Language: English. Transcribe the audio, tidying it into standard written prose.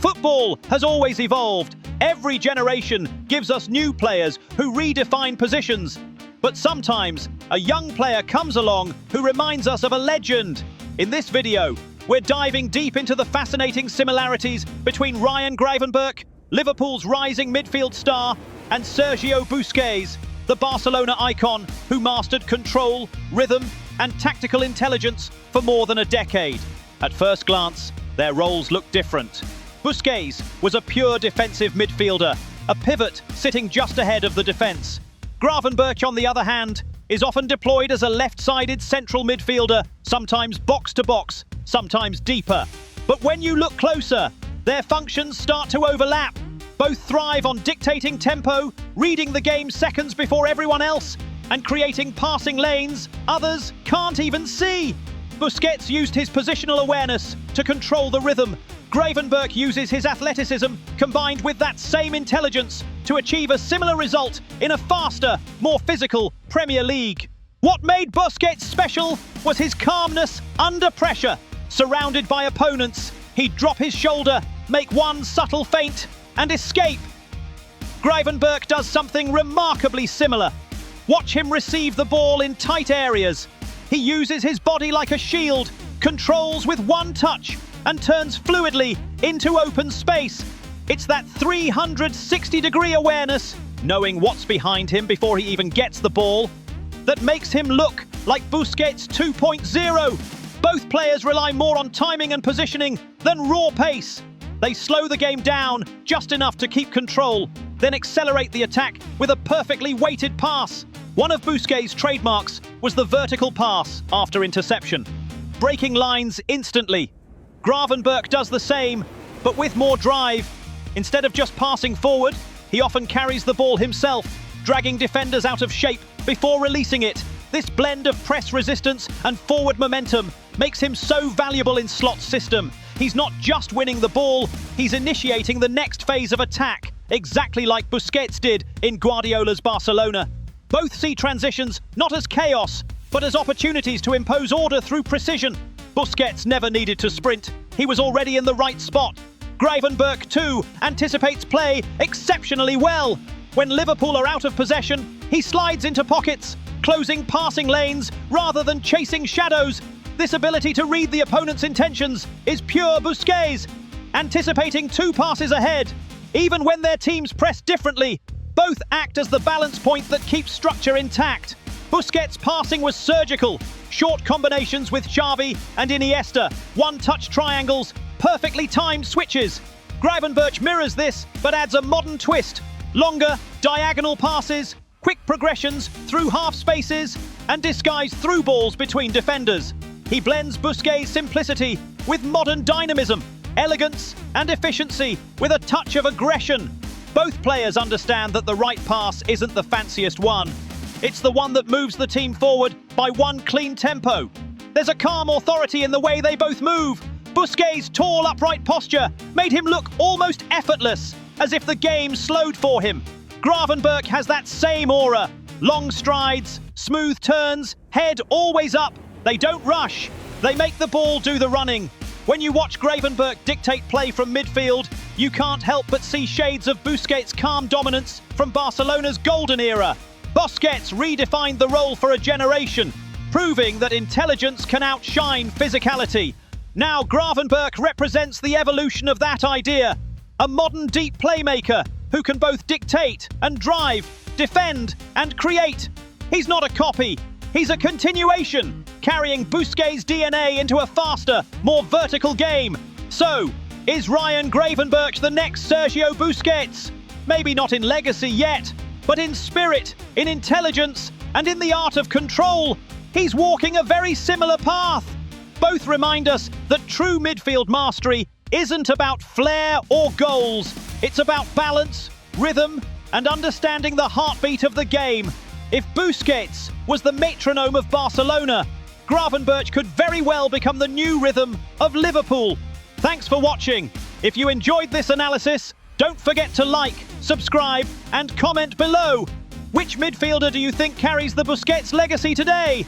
Football has always evolved. Every generation gives us new players who redefine positions. But sometimes a young player comes along who reminds us of a legend. In this video, we're diving deep into the fascinating similarities between Ryan Gravenberch, Liverpool's rising midfield star, and Sergio Busquets, the Barcelona icon who mastered control, rhythm, and tactical intelligence for more than a decade. At first glance, their roles look different. Busquets was a pure defensive midfielder, a pivot sitting just ahead of the defence. Gravenberch, on the other hand, is often deployed as a left-sided central midfielder, sometimes box-to-box, sometimes deeper. But when you look closer, their functions start to overlap. Both thrive on dictating tempo, reading the game seconds before everyone else, and creating passing lanes others can't even see. Busquets used his positional awareness to control the rhythm. Gravenberch uses his athleticism combined with that same intelligence to achieve a similar result in a faster, more physical Premier League. What made Busquets special was his calmness under pressure. Surrounded by opponents, he'd drop his shoulder, make one subtle feint, and escape. Gravenberch does something remarkably similar. Watch him receive the ball in tight areas. He uses his body like a shield, controls with one touch, and turns fluidly into open space. It's that 360-degree awareness, knowing what's behind him before he even gets the ball, that makes him look like Busquets 2.0. Both players rely more on timing and positioning than raw pace. They slow the game down just enough to keep control, then accelerate the attack with a perfectly weighted pass. One of Busquets' trademarks was the vertical pass after interception, breaking lines instantly. Gravenberch does the same, but with more drive. Instead of just passing forward, he often carries the ball himself, dragging defenders out of shape before releasing it. This blend of press resistance and forward momentum makes him so valuable in Slott's system. He's not just winning the ball, he's initiating the next phase of attack, exactly like Busquets did in Guardiola's Barcelona. Both see transitions not as chaos, but as opportunities to impose order through precision. Busquets never needed to sprint. He was already in the right spot. Gravenberch, too, anticipates play exceptionally well. When Liverpool are out of possession, he slides into pockets, closing passing lanes rather than chasing shadows. This ability to read the opponent's intentions is pure Busquets, anticipating two passes ahead. Even when their teams press differently, both act as the balance point that keeps structure intact. Busquets' passing was surgical. Short combinations with Xavi and Iniesta, one-touch triangles, perfectly timed switches. Gravenberch mirrors this, but adds a modern twist. Longer, diagonal passes, quick progressions through half spaces, and disguised through balls between defenders. He blends Busquets' simplicity with modern dynamism, elegance and efficiency with a touch of aggression. Both players understand that the right pass isn't the fanciest one. It's the one that moves the team forward by one clean tempo. There's a calm authority in the way they both move. Busquets' tall, upright posture made him look almost effortless, as if the game slowed for him. Gravenberch has that same aura. Long strides, smooth turns, head always up. They don't rush. They make the ball do the running. When you watch Gravenberch dictate play from midfield, you can't help but see shades of Busquets' calm dominance from Barcelona's golden era. Busquets redefined the role for a generation, proving that intelligence can outshine physicality. Now Gravenberch represents the evolution of that idea. A modern deep playmaker who can both dictate and drive, defend and create. He's not a copy, he's a continuation, carrying Busquets' DNA into a faster, more vertical game. So, is Ryan Gravenberch the next Sergio Busquets? Maybe not in legacy yet, but in spirit, in intelligence, and in the art of control, he's walking a very similar path. Both remind us that true midfield mastery isn't about flair or goals. It's about balance, rhythm, and understanding the heartbeat of the game. If Busquets was the metronome of Barcelona, Gravenberch could very well become the new rhythm of Liverpool. Thanks for watching. If you enjoyed this analysis, don't forget to like, subscribe, and comment below. Which midfielder do you think carries the Busquets legacy today?